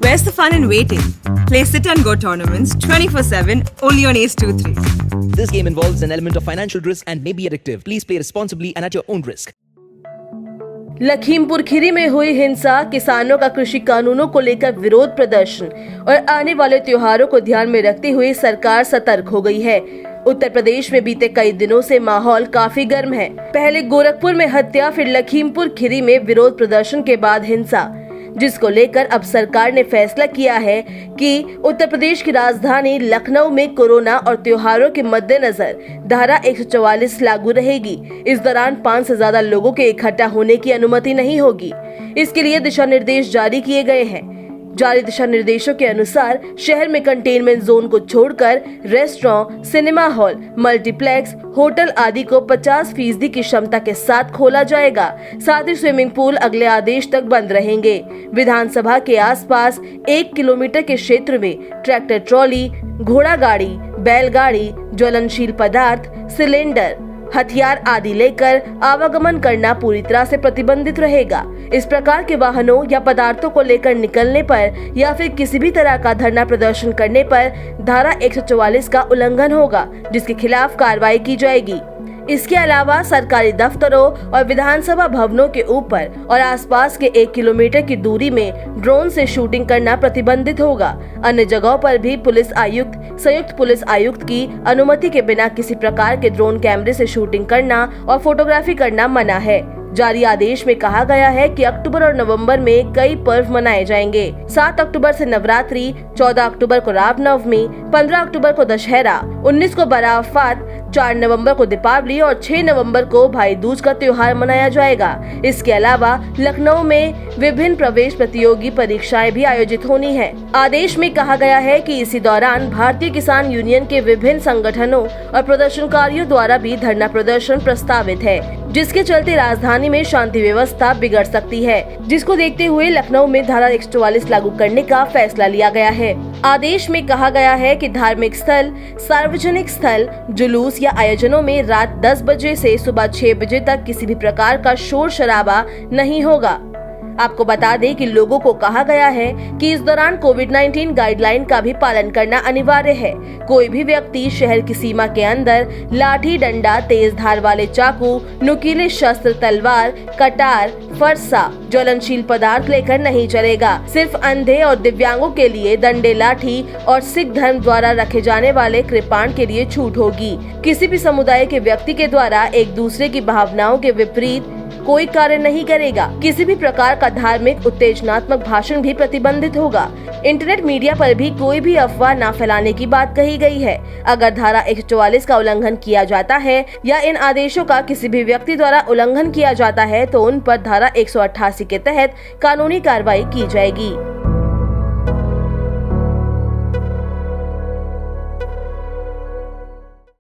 Where's the fun in waiting? Play sit and go tournaments 24/7 only on Ace 2-3. This game involves an element of financial risk and may be addictive. Please play responsibly and at your own risk. Lakhimpur Kheri में हुई हिंसा, किसानों का कृषि कानूनों को लेकर विरोध प्रदर्शन और आने वाले त्योहारों को ध्यान में रखते हुए सरकार सतर्क हो गई है। उत्तर प्रदेश में बीते कई दिनों से माहौल काफी गर्म है। पहले गोरखपुर में हत्या, फिर लखीमपुर खीरी में विरोध प्रदर्शन के बाद हिंसा, जिसको लेकर अब सरकार ने फैसला किया है कि उत्तर प्रदेश की राजधानी लखनऊ में कोरोना और त्योहारों के मद्देनजर धारा 144 लागू रहेगी। इस दौरान 5 से ज्यादा लोगों के इकट्ठा होने की अनुमति नहीं होगी। इसके लिए दिशा निर्देश जारी किए गए हैं। जारी दिशा निर्देशों के अनुसार शहर में कंटेनमेंट जोन को छोड़कर restaurant, cinema hall, multiplex, hotel आदि को 50% की क्षमता के साथ खोला जाएगा। साथ ही स्विमिंग पूल अगले आदेश तक बंद रहेंगे। विधानसभा के आसपास 1 किलोमीटर के क्षेत्र में ट्रैक्टर ट्रॉली, घोड़ा गाड़ी, बैलगाड़ी, ज्वलनशील पदार्थ, सिलेंडर, हथियार आदि लेकर आवागमन करना पूरी तरह से प्रतिबंधित रहेगा। इस प्रकार के वाहनों या पदार्थों को लेकर निकलने पर या फिर किसी भी तरह का धरना प्रदर्शन करने पर धारा 144 का उल्लंघन होगा, जिसके खिलाफ कार्रवाई की जाएगी। इसके अलावा सरकारी दफ्तरों और विधानसभा भवनों के ऊपर और आसपास के 1 किलोमीटर की दूरी में ड्रोन से शूटिंग करना प्रतिबंधित होगा। अन्य जगहों पर भी पुलिस आयुक्त, संयुक्त पुलिस आयुक्त की अनुमति के बिना किसी प्रकार के ड्रोन कैमरे से शूटिंग करना और फोटोग्राफी करना मना है। जारी आदेश में कहा गया है कि अक्टूबर और नवंबर में कई पर्व मनाए जाएंगे। 7 अक्टूबर से नवरात्रि, 14 अक्टूबर को रामनवमी, 15 अक्टूबर को दशहरा, 19 को बराफात, 4 नवंबर को दीपावली और 6 नवंबर को भाई दूज का त्योहार मनाया जाएगा। इसके अलावा लखनऊ में विभिन्न प्रवेश प्रतियोगी परीक्षाएं भी आयोजित होनी है। आदेश में कहा गया है कि इसी दौरान भारतीय किसान यूनियन के विभिन्न संगठनों और प्रदर्शनकारियों द्वारा भी धरना प्रदर्शन प्रस्तावित है, जिसके चलते राजधानी में शांति व्यवस्था बिगड़ सकती है, जिसको देखते हुए लखनऊ में धारा 144 लागू करने का फैसला लिया गया है। आदेश में कहा गया है कि धार्मिक स्थल, सार्वजनिक स्थल, जुलूस या आयोजनों में रात 10 बजे से सुबह 6 बजे तक किसी भी प्रकार का शोर शराबा नहीं होगा। आपको बता दें कि लोगों को कहा गया है कि इस दौरान कोविड-19 गाइडलाइन का भी पालन करना अनिवार्य है। कोई भी व्यक्ति शहर की सीमा के अंदर लाठी, डंडा, तेज धार वाले चाकू, नुकीले शस्त्र, तलवार, कटार, फरसा, ज्वलनशील पदार्थ लेकर नहीं चलेगा। सिर्फ अंधे और दिव्यांगों के लिए डंडे, लाठी और सिख धर्म द्वारा रखे जाने वाले कृपाण के लिए छूट होगी। किसी भी समुदाय के व्यक्ति के द्वारा एक दूसरे की भावनाओं के विपरीत कोई कार्य नहीं करेगा। किसी भी प्रकार का धार्मिक उत्तेजनात्मक भाषण भी प्रतिबंधित होगा। इंटरनेट मीडिया पर भी कोई भी अफवाह न फैलाने की बात कही गई है। अगर धारा 144 का उल्लंघन किया जाता है या इन आदेशों का किसी भी व्यक्ति द्वारा उल्लंघन किया जाता है तो उन पर धारा 188 के तहत कानूनी कार्रवाई की जाएगी।